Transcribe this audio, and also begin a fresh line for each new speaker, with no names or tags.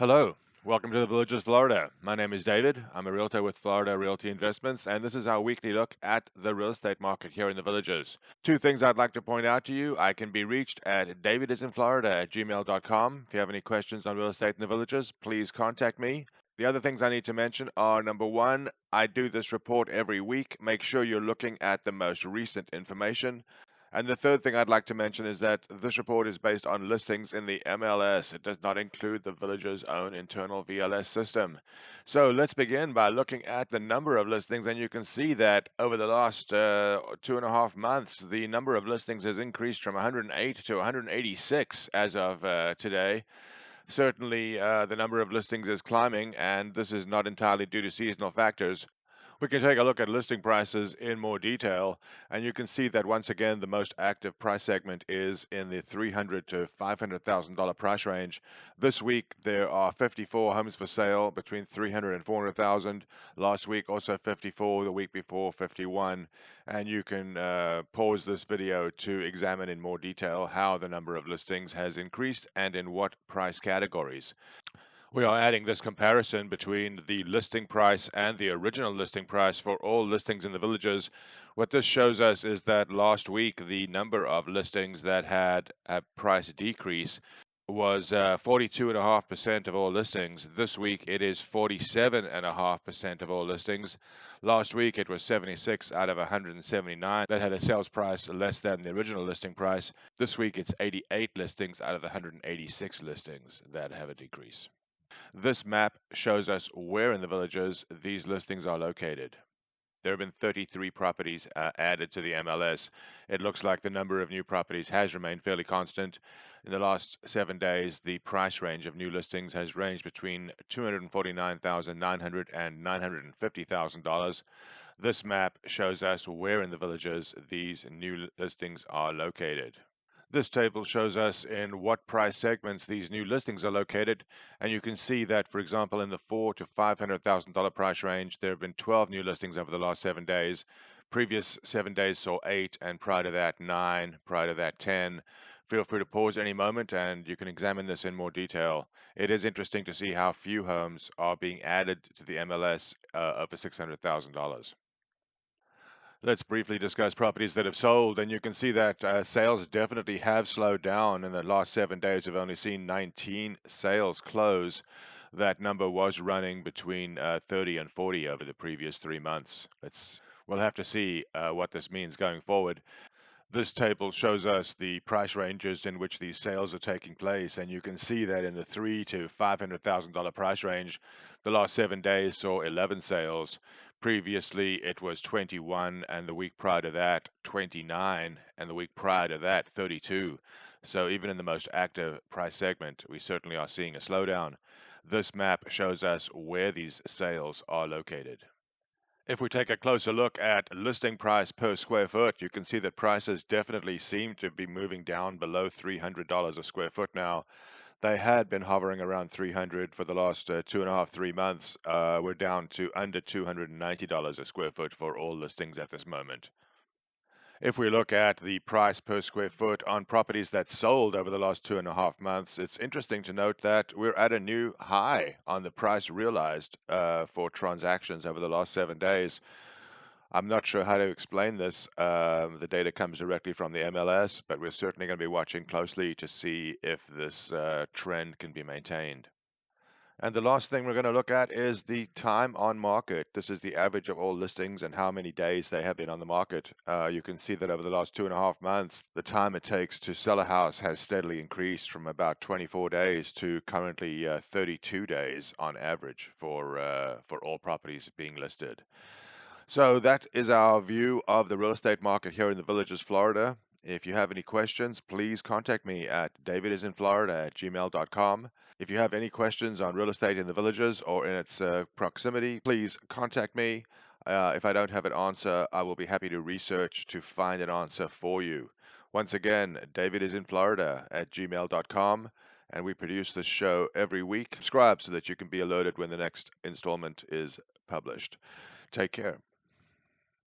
Hello, welcome to the Villages, Florida. My name is David. I'm a realtor with Florida Realty Investments, and this is our weekly look at the real estate market here in the Villages. Two things I'd like to point out to you. I can be reached at DavidisinFlorida@gmail.com. If you have any questions on real estate in the Villages, please contact me. The other things I need to mention are number one, I do this report every week. Make sure you're looking at the most recent information. And the third thing I'd like to mention is that this report is based on listings in the MLS. It does not include the village's own internal VLS system. So let's begin by looking at the number of listings, and you can see that over the last 2.5 months, the number of listings has increased from 108 to 186 as of today. Certainly, the number of listings is climbing, and this is not entirely due to seasonal factors. We can take a look at listing prices in more detail, and you can see that once again the most active price segment is in the $300,000 to $500,000 price range. This week there are 54 homes for sale between 300,000 and 400,000. Last week also 54, the week before 51, and you can pause this video to examine in more detail how the number of listings has increased and in what price categories. We are adding this comparison between the listing price and the original listing price for all listings in the villages. What this shows us is that last week, the number of listings that had a price decrease was 42.5% of all listings. This week, it is 47.5% of all listings. Last week, it was 76 out of 179 that had a sales price less than the original listing price. This week, it's 88 listings out of the 186 listings that have a decrease. This map shows us where in the villages these listings are located. There have been 33 properties added to the MLS. It looks like the number of new properties has remained fairly constant. In the last 7 days, the price range of new listings has ranged between $249,900 and $950,000. This map shows us where in the villages these new listings are located. This table shows us in what price segments these new listings are located, and you can see that, for example, in the $400,000 to $500,000 price range, there have been 12 new listings over the last 7 days. Previous 7 days saw 8, and prior to that 9, prior to that 10. Feel free to pause any moment, and you can examine this in more detail. It is interesting to see how few homes are being added to the MLS over $600,000. Let's briefly discuss properties that have sold, and you can see that sales definitely have slowed down. In the last 7 days, we've only seen 19 sales close. That number was running between 30 and 40 over the previous 3 months. We'll have to see what this means going forward. This table shows us the price ranges in which these sales are taking place, and you can see that in the $300,000 to $500,000 price range, the last 7 days saw 11 sales. Previously, it was 21, and the week prior to that, 29, and the week prior to that, 32. So even in the most active price segment, we certainly are seeing a slowdown. This map shows us where these sales are located. If we take a closer look at listing price per square foot, you can see that prices definitely seem to be moving down below $300 a square foot now. They had been hovering around 300 for the last 2.5, 3 months. We're down to under $290 a square foot for all listings at this moment. If we look at the price per square foot on properties that sold over the last 2.5 months, it's interesting to note that we're at a new high on the price realized for transactions over the last 7 days. I'm not sure how to explain this. The data comes directly from the MLS, but we're certainly going to be watching closely to see if this trend can be maintained. And the last thing we're going to look at is the time on market. This is the average of all listings and how many days they have been on the market. You can see that over the last 2.5 months, the time it takes to sell a house has steadily increased from about 24 days to currently 32 days on average for all properties being listed. So that is our view of the real estate market here in the Villages, Florida. If you have any questions, please contact me at DavidisinFlorida@gmail.com. If you have any questions on real estate in the villages or in its proximity, please contact me. If I don't have an answer, I will be happy to research to find an answer for you. Once again, DavidisinFlorida@gmail.com, and we produce this show every week. Subscribe so that you can be alerted when the next installment is published. Take care.